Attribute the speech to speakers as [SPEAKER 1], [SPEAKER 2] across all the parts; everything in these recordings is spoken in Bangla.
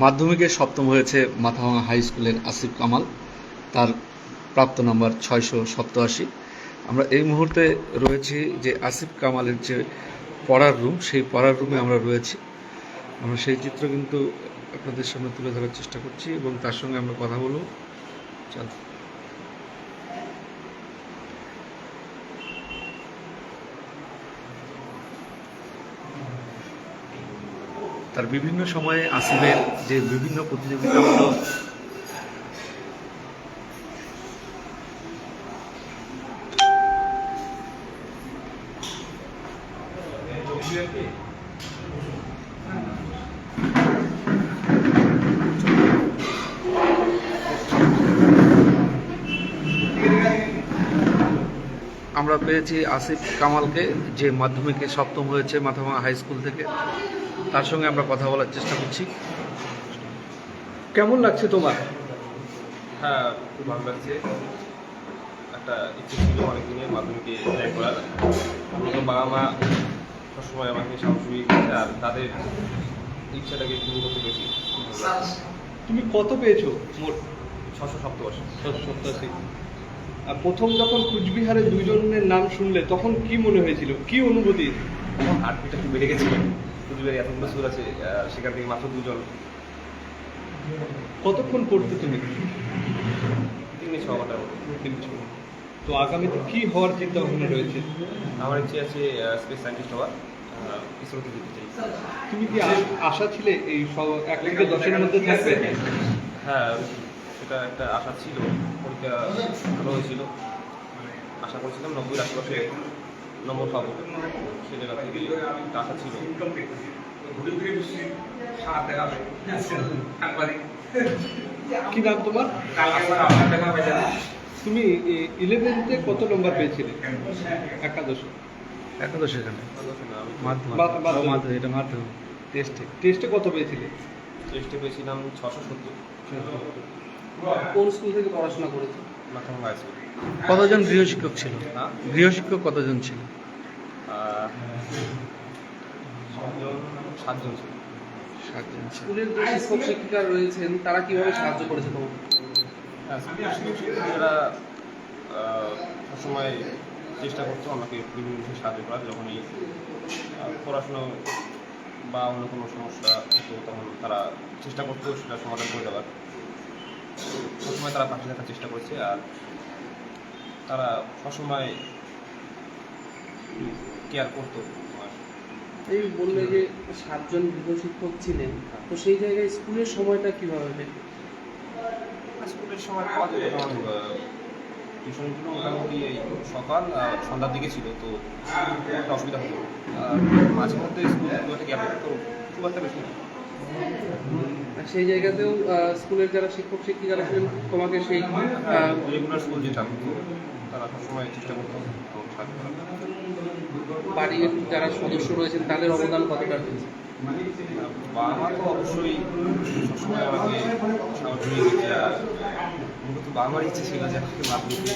[SPEAKER 1] মাধ্যমিকে সপ্তম হয়েছে মাথাভাঙা হাই স্কুলের আসিফ কামাল, তার প্রাপ্ত নাম্বার 687। আমরা এই মুহূর্তে রয়েছি যে আসিফ কামালের যে পড়ার রুম, সেই পড়ার রুমে আমরা রয়েছি। আমরা সেই চিত্র কিন্তু আপনাদের সামনে তুলে ধরার চেষ্টা করছি এবং তার সঙ্গে আমরা কথা বলব। চল। তার বিভিন্ন সময়ে আসিফের যে বিভিন্ন প্রতিযোগিতামূলক আমরা পেয়েছি আসিফ কামালকে, যে মাধ্যমিকে সপ্তম হয়েছে মাথাভাঙা হাই স্কুল থেকে। তার সঙ্গে আমরা কথা বলার চেষ্টা করছি। কেমন লাগছে তোমার?
[SPEAKER 2] হ্যাঁ, খুব ভালো লাগছে। একটা ইচ্ছে ছিল অনেক দিনের মাধ্যমিকে ট্রাই করার। মূলত বাবা মা সবসময় আমাকে সাহসী করেছে, আর তাদের ইচ্ছাটাকে পূরণ করতে বেশি।
[SPEAKER 3] তুমি কত পেয়েছো মোট?
[SPEAKER 2] 687।
[SPEAKER 3] 687। আর প্রথম যখন কুচবিহারে দুইজনের নাম শুনলে তখন কি মনে হয়েছিল, কি অনুভূতি?
[SPEAKER 2] হার্টবিটটা একটু বেড়ে গেছে। কুচবিহারে এতগুলো স্কুল আছে, সেখান থেকে মাত্র 2 জন।
[SPEAKER 3] কতক্ষণ পড়তে তুমি?
[SPEAKER 2] 3-6 ঘন্টার মতো।
[SPEAKER 3] তো আগামীতে কি হওয়ার চিন্তা ভাবনা রয়েছে?
[SPEAKER 2] আমার ইচ্ছে আছে স্পেস সায়েন্টিস্ট হওয়ার, ইসরোতে যেতে চাই।
[SPEAKER 3] তুমি কি আশা ছিলে এই 1 থেকে 10-এর মধ্যে থাকবে?
[SPEAKER 2] হ্যাঁ, সেটা একটা আশা ছিল। পরীক্ষা ভালো হয়েছিল, আশা করছিলাম 90-এর আশেপাশে নম্বর পাবো। সে জায়গা থেকে একটা আশা ছিল।
[SPEAKER 3] কি নাম তোমার? তুমি 11তে কত নম্বর পেয়েছিলে? একাদশে।
[SPEAKER 1] এখানে
[SPEAKER 3] মাধ্যমিক।
[SPEAKER 1] এটা মাধ্যমিক
[SPEAKER 3] টেস্টে কত পেয়েছিলে?
[SPEAKER 2] টেস্টে পেয়েছিলাম 670।
[SPEAKER 3] কোন স্কুল থেকে পড়াশোনা করেছো?
[SPEAKER 2] Mathabhanga high school.
[SPEAKER 1] কতজন গৃহশিক্ষক ছিল?
[SPEAKER 2] হ্যাঁ,
[SPEAKER 1] গৃহশিক্ষক কতজন ছিল?
[SPEAKER 2] 7 জন ছিল।
[SPEAKER 1] 7 জন ছিল।
[SPEAKER 3] স্কুলের যে শিক্ষক শিক্ষিকা রয়েছেন তারা কিভাবে সাহায্য করেছে তোমাকে?
[SPEAKER 2] হ্যাঁ, স্কুলের শিক্ষক-শিক্ষিকারা সবসময় চেষ্টা করতো আমাকে বিভিন্ন বিষয়ে সাহায্য করার। যখনই পড়াশুনো বা অন্য কোনো সমস্যা হতো তখন তারা চেষ্টা করতো সেটা সমাধান করে দেওয়ার। সবসময় তারা পাশে থাকার চেষ্টা করেছে, আর তারা সবসময় কেয়ার করতো আমার।
[SPEAKER 4] এই বললে যে 7 জন গৃহশিক্ষক ছিলেন, তো সেই জায়গায় স্কুলের সময়টা কিভাবে পেল?
[SPEAKER 2] স্কুলের সময় পাওয়া যেত, কারণ টিউশনগুলো মোটামুটি এই সকাল আর সন্ধ্যার দিকে ছিল, তো একটা অসুবিধা হতো। আর মাঝে মধ্যে স্কুল খুব একটা গ্যাপ তো খুব একটা বেশি না।
[SPEAKER 4] আর সেই জায়গাতেও স্কুলের যারা শিক্ষক শিক্ষিকারা ছিলেন তোমাকে সেই
[SPEAKER 2] রেগুলার স্কুল যেতাম, তো তারা সবসময় চেষ্টা করতো আমাকে সাহায্য করার।
[SPEAKER 4] বাড়ির যারা সদস্য রয়েছেন তাদের অবদান কতটা রয়েছে?
[SPEAKER 2] বাবা মা তো অবশ্যই সবসময় আমাকে সাহায্য দিয়েছে, আর মূলত বাবা মার ইচ্ছে ছিল যে আমাকে মাধ্যমিকে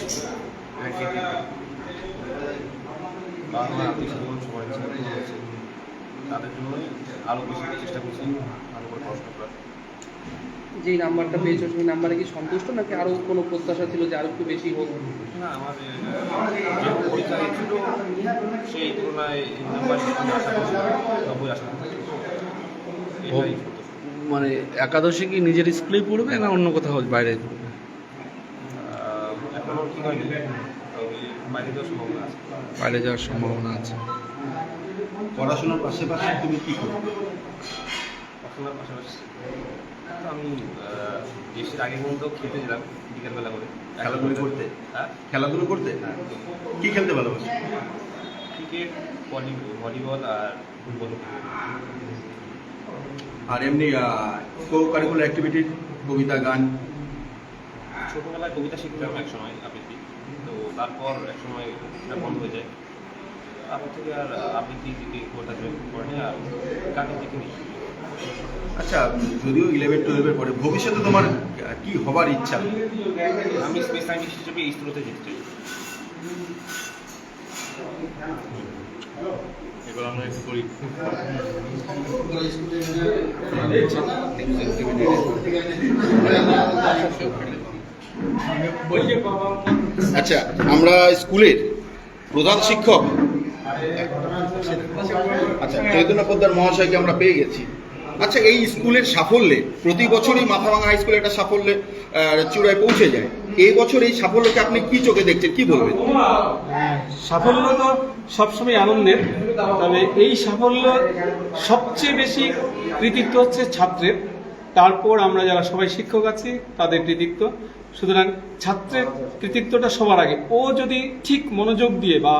[SPEAKER 2] র্যাঙ্কে দিতে। বাবা মা আত্মীয় স্বজন সবার ইচ্ছা পূরণ হয়েছে, তাদের জন্যই আরও বেশি চেষ্টা করছি ভালো করে পড়াশোনা করার।
[SPEAKER 4] যেই নাম্বারটা পেয়েছো সেই নাম্বারে কি সন্তুষ্ট, নাকি আরও কোনো প্রত্যাশা ছিল যে আরও একটু বেশি হোক?
[SPEAKER 2] না, আমার যে পরীক্ষা ছিল সেই তুলনায় নাম্বার আশা করছি 90 আশা করছি। এটাই সন্তোষ।
[SPEAKER 1] মানে একাদশী কি নিজের স্কুলেই পড়বে না অন্য কোথাও বাইরে পড়বে?
[SPEAKER 2] এখনও ঠিক হয়নি, তবে বাইরে যাওয়ার সম্ভাবনা আছে।
[SPEAKER 1] বাইরে যাওয়ার সম্ভাবনা আছে।
[SPEAKER 5] পড়াশোনার পাশাপাশি তুমি কি করবে?
[SPEAKER 2] পড়াশোনার পাশাপাশি তো আমি দেশের আগে পর্যন্ত খেলতে যেতাম বিকেলবেলা করে।
[SPEAKER 5] খেলাধুলো করতে?
[SPEAKER 2] হ্যাঁ,
[SPEAKER 5] খেলাধুলো করতে?
[SPEAKER 2] হ্যাঁ,
[SPEAKER 5] কি খেলতে ভালোবাসো?
[SPEAKER 2] ক্রিকেট, ভলিবল আর ফুটবল।
[SPEAKER 5] আর এমনি কো কারিকুলার অ্যাক্টিভিটি, কবিতা, গান?
[SPEAKER 2] ছোটোবেলায় কবিতা শিখতাম একসময় আবৃত্তি, তো তারপর একসময় সেটা বন্ধ হয়ে যায়। তারপর থেকে আর আবৃত্তির দিকে কবিতা জয়েন করেনি, আর গানের দিকে নেই।
[SPEAKER 5] আচ্ছা, যদিও 11-12-এর পরে ভবিষ্যতে তোমার কি হবার ইচ্ছা?
[SPEAKER 2] আমি স্পেস সায়েন্টিস্ট হিসেবে ইসরোতে যেতে চাই।
[SPEAKER 6] এগুলো আমরা একটু করি।
[SPEAKER 5] আচ্ছা, আমরা স্কুলের প্রধান শিক্ষক আচ্ছা চৈতন্য পোদ্দার মহাশয়কে আমরা পেয়ে গেছি। আচ্ছা, এই স্কুলের সাফল্যে প্রতি বছরই মাথাভাঙা হাই স্কুলে একটা সাফল্যে চূড়ায় পৌঁছে যায়। এই বছর এই সাফল্যকে আপনি কি চোখে দেখছেন, কি বলবেন?
[SPEAKER 7] সাফল্য তো সবসময় আনন্দের, তবে এই সাফল্য সবচেয়ে বেশি কৃতিত্ব হচ্ছে ছাত্রের, তারপর আমরা যারা সবাই শিক্ষক আছি তাদের কৃতিত্ব। সুতরাং ছাত্রের কৃতিত্বটা সবার আগে। ও যদি ঠিক মনোযোগ দিয়ে বা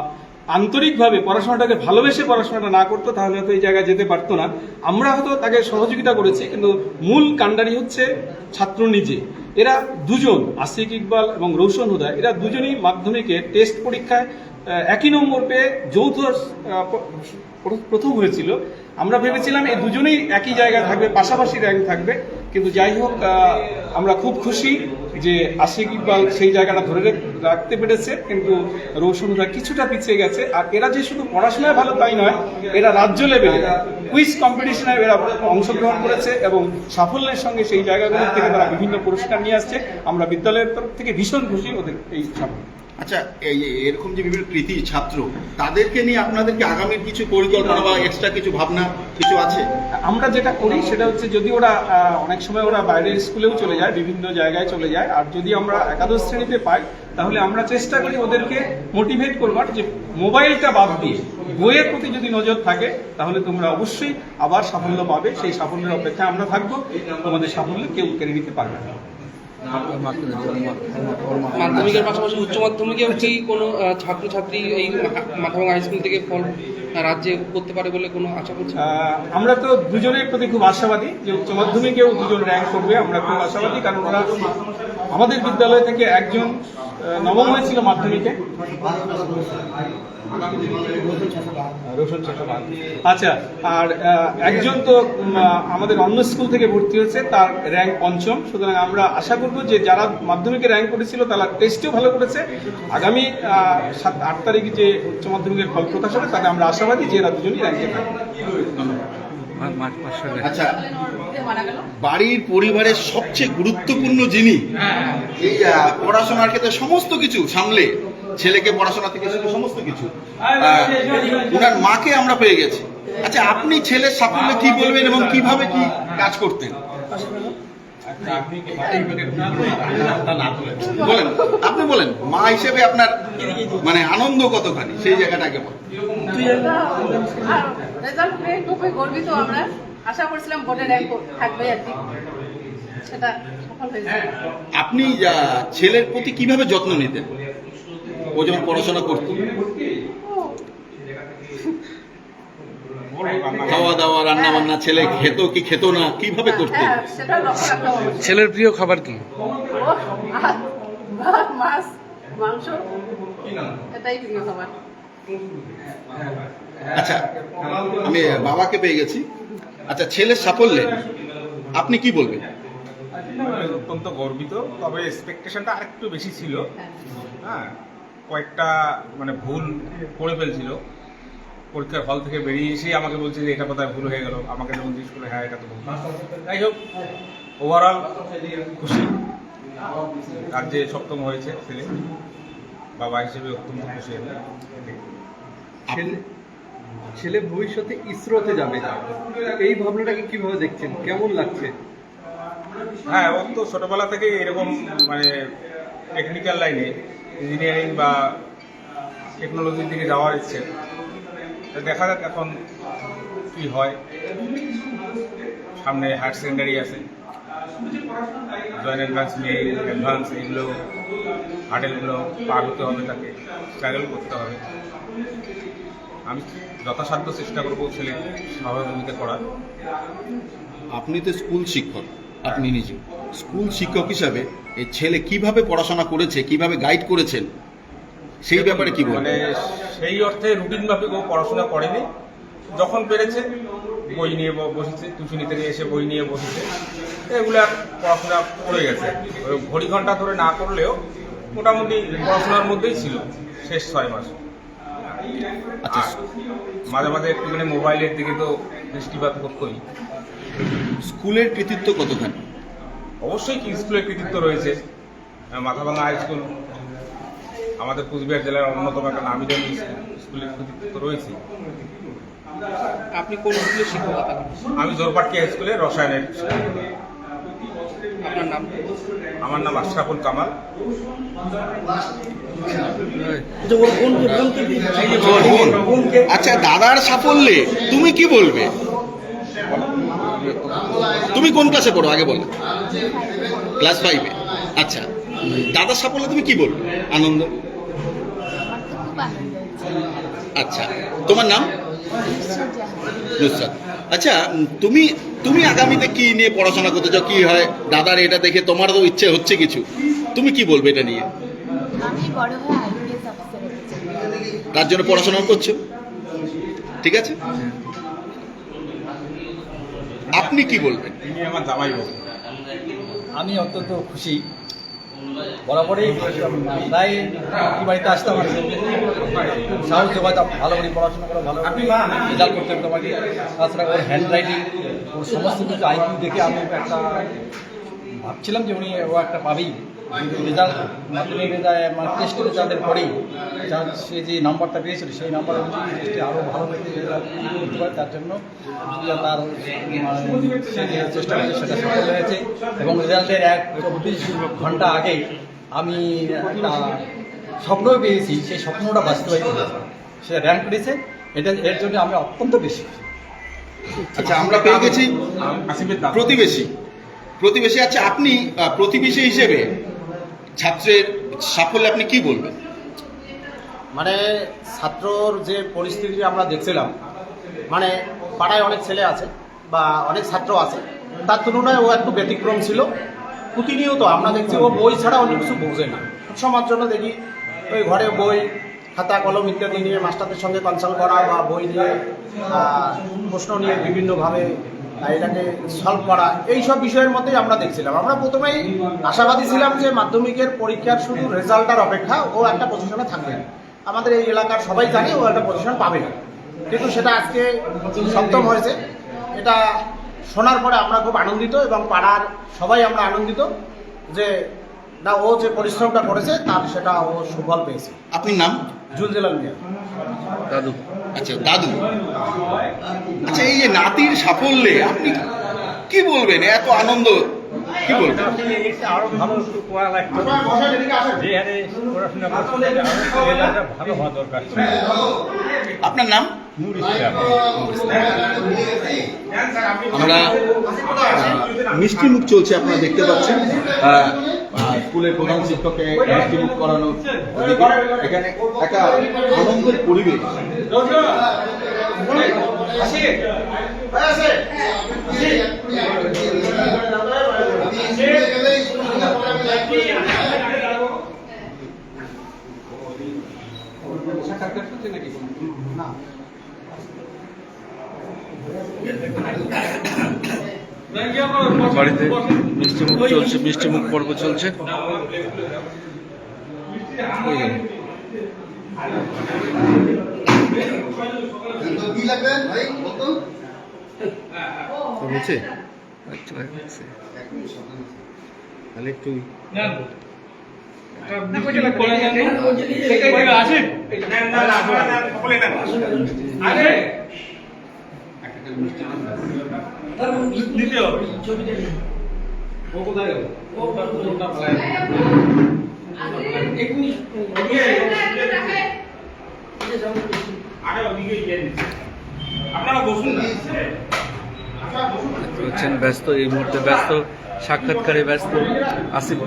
[SPEAKER 7] আন্তরিকভাবে পড়াশোনাটাকে ভালোবেসে পড়াশোনাটা না করতো তাহলে হয়তো এই জায়গায় যেতে পারতো না। আমরা হয়তো তাকে সহযোগিতা করেছি, কিন্তু মূল কাণ্ডারি হচ্ছে ছাত্র নিজে। এরা দুজন, আসিক ইকবাল এবং রৌশন হুদা, এরা দুজনই মাধ্যমিকে টেস্ট পরীক্ষায় একই নম্বর পেয়ে যৌথ প্রথম হয়েছিল। আমরা ভেবেছিলাম এই দুজনেই একই জায়গায় থাকবে, পাশাপাশি র্যাঙ্ক থাকবে, কিন্তু যাই হোক আমরা খুব খুশি যে আশিক ইকবাল সেই জায়গাটা ধরে রাখতে পেরেছে, কিন্তু রৌশন হুদা কিছুটা পিছিয়ে গেছে। আর এরা যে শুধু পড়াশোনায় ভালো তাই নয়, এরা রাজ্য লেভেলে কুইজ কম্পিটিশনে এরা অংশগ্রহণ করেছে এবং সাফল্যের সঙ্গে সেই জায়গাগুলো থেকে তারা বিভিন্ন পুরস্কার নিয়ে আসছে। আমরা বিদ্যালয়ের তরফ থেকে ভীষণ খুশি ওদের এই সাফল্য।
[SPEAKER 5] আচ্ছা, এই এরকম যে বিভিন্ন কৃতি ছাত্র, তাদেরকে নিয়ে আপনাদেরকে আগামীর কিছু পরিকল্পনা বা এক্সট্রা কিছু ভাবনা কিছু আছে?
[SPEAKER 7] আমরা যেটা করি সেটা হচ্ছে, যদি ওরা অনেক সময় ওরা বাইরের স্কুলেও চলে যায়, বিভিন্ন জায়গায় চলে যায়, আর যদি আমরা একাদশ শ্রেণীতে পাই তাহলে আমরা চেষ্টা করি ওদেরকে মোটিভেট করবার যে মোবাইলটা বাদ দিয়ে বইয়ের প্রতি যদি নজর থাকে তাহলে তোমরা অবশ্যই আবার সাফল্য পাবে। সেই সাফল্যের অপেক্ষায় আমরা থাকবো, তোমাদের সাফল্য কেউ কেড়ে নিতে পারবে না।
[SPEAKER 4] মাধ্যমিকের পাশাপাশি উচ্চ মাধ্যমিকেও কি কোনো ছাত্রছাত্রী এই মাথাভাঙা হাই স্কুল থেকে ফল রাজ্যে করতে পারে বলে কোনো আশা করছি?
[SPEAKER 7] আমরা তো দুজনের প্রতি খুব আশাবাদী যে উচ্চ মাধ্যমিকেও দুজন র্যাঙ্ক করবে। আমরা খুব আশাবাদী, কারণ ওরা আমাদের বিদ্যালয় থেকে একজন নবম হয়েছিল মাধ্যমিকে, আচ্ছা, আর একজন তো আমাদের অন্য স্কুল থেকে ভর্তি হয়েছে, তার র্যাঙ্ক পঞ্চম। সুতরাং আমরা আশা করব যে যারা মাধ্যমিকে র্যাঙ্ক করেছিল তারা টেস্টেও ভালো করেছে। আগামী 7-8 তারিখ যে উচ্চ মাধ্যমিকের ফল প্রকাশ হবে তাতে আমরা আশাবাদী যে এরা দুজনই র্যাঙ্কে থাকবে।
[SPEAKER 5] আচ্ছা, বাড়ির পরিবারের সবচেয়ে গুরুত্বপূর্ণ যিনি এই পড়াশোনার ক্ষেত্রে সমস্ত কিছু সামলে, ছেলেকে পড়াশোনা থেকে শুরু সমস্ত কিছু, ওনার মাকে আমরা পেয়ে গেছি। আচ্ছা, আপনি ছেলের সাফল্যে কি বলবেন এবং কিভাবে কি কাজ করতেন বলেন? আপনি বলেন, মা হিসেবে আপনার মানে আনন্দ কতখানি, সেই জায়গাটাকে বলেন।
[SPEAKER 8] রেজাল্ট পেয়ে খুবই গর্বিত আমরা। আশা করছিলাম বোর্ডে র্যাঙ্ক থাকবে আর কি, সেটা সফল হয়েছে।
[SPEAKER 5] আপনি ছেলের প্রতি কিভাবে যত্ন নিতেন ও যখন পড়াশোনা করত? খাওয়া দাওয়া, রান্না বান্না ছেলে খেত কি খেত না, কিভাবে করতেন?
[SPEAKER 8] হ্যাঁ, সেটা লক্ষ্য রাখতে হবে।
[SPEAKER 1] ছেলের প্রিয় খাবার কি?
[SPEAKER 8] ভাত, মাছ, মাংস, এটাই প্রিয় খাবার।
[SPEAKER 5] আচ্ছা, আমি বাবাকে পেয়ে গেছি। আচ্ছা, ছেলের সাফল্যে আপনি কি বলবেন?
[SPEAKER 2] অত্যন্ত গর্বিত, তবে এক্সপেকটেশনটা আরেকটু বেশি ছিল। হ্যাঁ, কয়েকটা মানে ভুল করে ফেলছিল। পরীক্ষার হল থেকে বেরিয়ে এসেই আমাকে বলছে যে এটা কোথায় ভুল হয়ে গেল, আমাকে যখন জিজ্ঞেস করলো হ্যাঁ এটা তো ভুল। যাই হোক, ওভারঅল খুশি। রাজ্যে সপ্তম হয়েছে ছেলে, বাবা হিসেবে অত্যন্ত খুশি আমি।
[SPEAKER 3] ছেলে ভবিষ্যতে ইসরোতে যাবে, এই ভাবনাটাকে কিভাবে দেখছেন, কেমন লাগছে?
[SPEAKER 2] হ্যাঁ, ও তো ছোটবেলা থেকে এরকম মানে টেকনিক্যাল লাইনে ইঞ্জিনিয়ারিং বা টেকনোলজির দিকে যাওয়ার ইচ্ছে। দেখা যাক এখন কি হয়। সামনে হায়ার সেকেন্ডারি আছে, জয়েন্ট অ্যাডভান্স নিয়ে অ্যাডভান্স এগুলো হার্ডেলগুলো পার হতে হবে, তাকে স্ট্রাগল করতে হবে। আমি যথাসাধ্য চেষ্টা করবো ছেলে সহযোগিতা করার।
[SPEAKER 5] আপনি তো স্কুল শিক্ষক, আপনি নিজে স্কুল শিক্ষক হিসাবে এই ছেলে কিভাবে পড়াশোনা করেছে, কিভাবে গাইড করেছেন, সেই ব্যাপারে কি বলবেন?
[SPEAKER 2] মানে সেই অর্থে রুটিন মাফিক ও পড়াশোনা করেনি, যখন পেরেছে বই নিয়ে বসেছে, টিউশনি থেকে এসে বই নিয়ে বসেছে, এগুলো পড়াশোনা করে গেছে। ঘড়ি ঘন্টা ধরে না করলেও মোটামুটি পড়াশোনার মধ্যেই ছিল শেষ 6 মাস।
[SPEAKER 5] আচ্ছা,
[SPEAKER 2] মাঝে মাঝে একটুখানি মোবাইলের দিকে তো দৃষ্টিপাত করতোই।
[SPEAKER 5] স্কুলের কৃতিত্ব কতখানি?
[SPEAKER 2] অবশ্যই কি স্কুলের কৃতিত্ব রয়েছে। মাথাভাঙা হাই স্কুল আমাদের কুচবিহার জেলার অন্যতম একটা নামি দামি স্কুলের কৃতিত্ব রয়েছে।
[SPEAKER 4] আপনি কোন স্কুলে শিক্ষকতা করেন?
[SPEAKER 2] আমি জোরপাটকি হাই স্কুলে রসায়নের।
[SPEAKER 4] আপনার নাম?
[SPEAKER 2] আমার নাম আশরাফুল কামাল।
[SPEAKER 5] আচ্ছা, দাদার সাফল্যে তুমি কি বলবে? তুমি কোন ক্লাসে পড়ো আগে বলো? ক্লাস 5-এ। আচ্ছা, দাদার সাফল্যে তুমি কি বলবে? আনন্দ? আচ্ছা, তোমার নাম? নুসরাত। আচ্ছা, তুমি তুমি আগামীতে কি নিয়ে পড়াশোনা করতে চাও? কি হয় দাদার এটা দেখে তোমারও ইচ্ছে হচ্ছে কিছু, তুমি কি বলবে এটা নিয়ে?
[SPEAKER 6] আমি বড় হয়ে আইপিএস অফিসার হতে চাই।
[SPEAKER 5] তার জন্য পড়াশোনা করছো, ঠিক আছে। আপনি কি বলবেন?
[SPEAKER 2] তিনি আমার জামাই বাবু।
[SPEAKER 9] আমি অত্যন্ত খুশি। বরাবরই প্রায় কি বাড়িতে আসতাম, সাহস যোগাতাম ভালো করে পড়াশোনা করে ভালো রেজাল্ট করতে হতো আমাকে। তাছাড়া ওর হ্যান্ড রাইটিং, ওর সমস্ত কিছু আইকিউ দেখে আমি একটা ভাবছিলাম যে ও একটা পাবেই। কিন্তু রেজাল্ট মাধ্যমিক রেজাল্ট টেস্টের রেজাল্টের পরেই সে যে নাম্বারটা পেয়েছিল সেই নাম্বার অনুযায়ী টেস্টে আরও ভালো রেজাল্ট করতে পারে। তার জন্য তার সে যে চেষ্টা করেছে সেটা সফল হয়েছে। এবং রেজাল্টের 24 ঘন্টা আগে আমি একটা স্বপ্ন পেয়েছি, সেই স্বপ্নটা বাস্তবায়িত হয়েছে, সে র্যাঙ্ক করেছে। এর জন্য আমি অত্যন্ত বেশি।
[SPEAKER 5] আচ্ছা, আমরা পেয়ে গেছি
[SPEAKER 2] আসিফের দাদা।
[SPEAKER 5] প্রতিবেশী। আচ্ছা, আপনি প্রতিবেশী হিসেবে ছাত্রের সাফল্যে আপনি কি বলবেন?
[SPEAKER 9] মানে ছাত্রর যে পরিস্থিতি আমরা দেখছিলাম, মানে পাড়ায় অনেক ছেলে আছে বা অনেক ছাত্র আছে, তার তুলনায় ও একটু ব্যতিক্রম ছিল। প্রতিনিয়ত আমরা দেখছি ও বই ছাড়া অন্য কিছু বোঝে না। সবার জন্য দেখি ওই ঘরে বই, খাতা কলম ইত্যাদি নিয়ে মাস্টারদের সঙ্গে কনসাল্ট করা বা বই নিয়ে প্রশ্ন নিয়ে বিভিন্নভাবে এটাকে সলভ করা, এইসব বিষয়ের মধ্যেই আমরা দেখছিলাম। আমরা প্রথমেই আশাবাদী ছিলাম যে মাধ্যমিকের পরীক্ষার শুধু রেজাল্টটার অপেক্ষা, ও একটা পজিশনে থাকবে। আমাদের এই এলাকার সবাই জানে ও একটা পজিশন পাবে না, কিন্তু সেটা আজকে 7ম হয়েছে। এটা শোনার পরে আমরা খুব আনন্দিত এবং পাড়ার সবাই আমরা আনন্দিত যে না, ও যে পরিশ্রমটা করেছে তার সেটা ও সুফল পেয়েছে।
[SPEAKER 5] আপনার নাম?
[SPEAKER 9] জুলজেলাল মিয়া।
[SPEAKER 1] দাদু।
[SPEAKER 5] আচ্ছা, দাদু। আচ্ছা, এই যে নাতির সাফল্যে আপনি কি বলবেন? এত আনন্দ, কি বলবেন?
[SPEAKER 9] আরো ভালো একটু পড়া লাগতো, যে হারে পড়াশোনা করছে ভালো হওয়া দরকার।
[SPEAKER 5] আপনার নাম? আমরা মিষ্টি মুখ চলছে, আপনারা দেখতে পাচ্ছেন। স্কুলের প্রধান শিক্ষককে মিষ্টি মুখ করানো, এখানে একটা আনন্দের পরিবেশ।
[SPEAKER 1] বাড়িতে মিষ্টিমুখ চলছে, মিষ্টিমুখ পর্ব চলছে। হয়েছে তাহলে একটু ব্যস্ত, এই মুহূর্তে ব্যস্ত, সাক্ষাৎকারে ব্যস্ত আসিফ।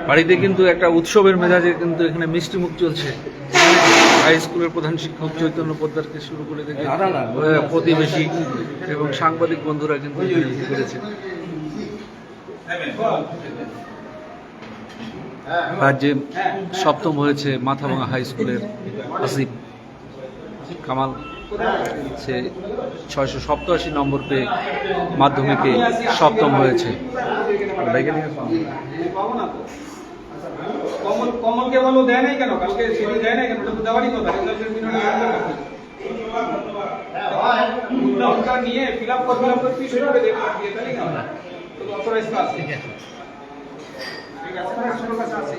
[SPEAKER 1] বাড়িতে কিন্তু একটা উৎসবের মেজাজে কিন্তু এখানে মিষ্টি মুখ চলছে। হাই স্কুলের প্রধান শিক্ষক চৈতন্য পোদ্দারকে শুরু করে দেখে প্রতিবেশী এবং সাংবাদিক বন্ধুরা কিন্তু করেছে। রাজ্যে 7ম হয়েছে মাথাভাঙা হাই স্কুলের আসিফ কামাল। সে 687 নম্বর পেয়ে মাধ্যমিকে 7ম হয়েছে।
[SPEAKER 7] কমলকে বলো দেয় নাই কেন, কালকে সেদিন দেয় নাই কেন, ওটা তো দেওয়ারই কথা। উদ্যোগটা নিয়ে ফিল আপ করে কি শুরু হবে দিয়ে তাহলেই না হয়। তো অথরাইজ কাজ ঠিক আছে, অথরাইজ কাজ আছে।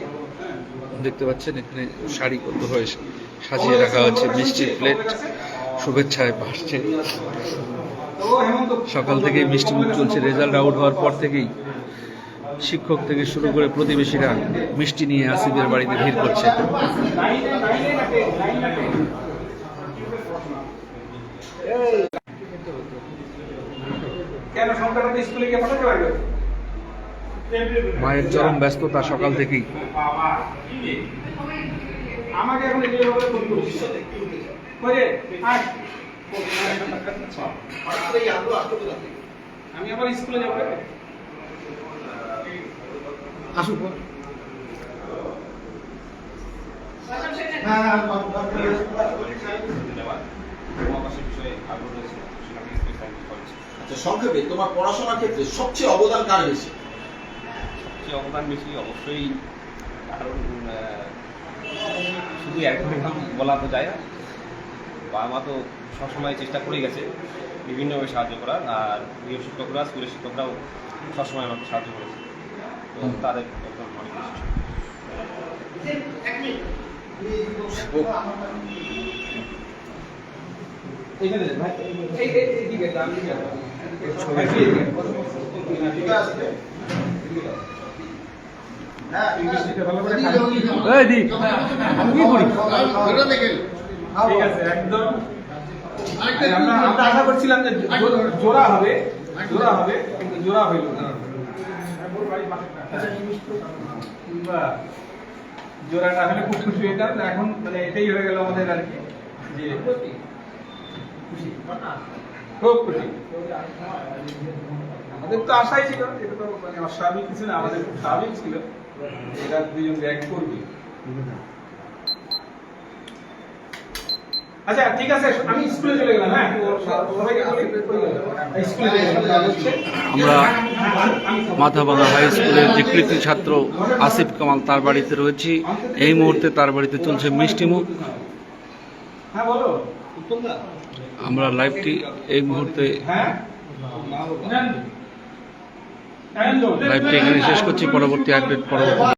[SPEAKER 1] দেখতে পাচ্ছেন এখানে সারিবদ্ধ হয়ে সাজিয়ে রাখা হচ্ছে মিষ্টির প্লেট, শুভেচ্ছায় ভাসছে। সকাল থেকেই মিষ্টি মুখ চলছে। রেজাল্ট আউট হওয়ার পর থেকেই শিক্ষক থেকে শুরু করে প্রতিবেশীরা মিষ্টি নিয়ে আসিফের বাড়িতে ভিড় করছে।
[SPEAKER 7] কেন সংখ্যাটা তো স্কুলে গিয়ে পাঠাতে পারবে?
[SPEAKER 1] মায়ের চরম ব্যস্ততা সকাল থেকেই।
[SPEAKER 7] আমাকে এখন এই ব্যাপারে ফোন করিস করে আয়। আমি আবার স্কুলে যাবো। আসুক।
[SPEAKER 2] মহাকাশের বিষয়ে আগ্রহ রয়েছে, সেখান থেকে স্পেশালি করেছি।
[SPEAKER 5] আচ্ছা, সংক্ষেপে তোমার পড়াশোনার ক্ষেত্রে সবচেয়ে অবদান কার বেশি?
[SPEAKER 2] সবচেয়ে অবদান বেশি অবশ্যই, কারণ শুধু একজনের নাম বলা তো যায় না। বাবা মা তো সবসময় চেষ্টা করে গেছে বিভিন্নভাবে সাহায্য করার, আর গৃহ শিক্ষকরা, স্কুলের শিক্ষকরাও সবসময় আমাকে সাহায্য করেছে। তো তাদের একদম অনেক বেশি।
[SPEAKER 7] এইখানে ভাই এইদিকে ডান দিকে ছবি হ্যাঁ, ইংলিশটা ভালো করে এই দি আমি কি করি ঠিক আছে একদম। আমরা আশা করছিলাম যে জোড়া হবে কিন্তু জোড়া হইল না। জোড়াটা হলে খুব খুশি হইতাম। এখন মানে এটাই হয়ে গেল আমাদের আর কি, যে খুশি, খুব খুশি। আমাদের তো আশাই ছিল, এটা তো মানে অস্বাভাবিক কিছু না, আমাদের খুব স্বাভাবিক ছিল এরা দুজন র্যাঙ্ক করবে। আচ্ছা ঠিক আছে, আমি স্কুলে চলে গেলাম। হ্যাঁ, সবাইকে বলি স্কুলে যাচ্ছে।
[SPEAKER 1] আমরা মাথাভাঙা হাই স্কুলের যে কৃতি ছাত্র আসিফ কামাল তার বাড়িতে রয়েছি। এই মুহূর্তে তার বাড়িতে চলছে মিষ্টিমুখ।
[SPEAKER 7] হ্যাঁ বলো।
[SPEAKER 1] আমরা লাইভটি এই মুহূর্তে
[SPEAKER 7] হ্যাঁ
[SPEAKER 1] লাইভটি এখানে শেষ করছি। পরবর্তী আপডেট পরবর্তী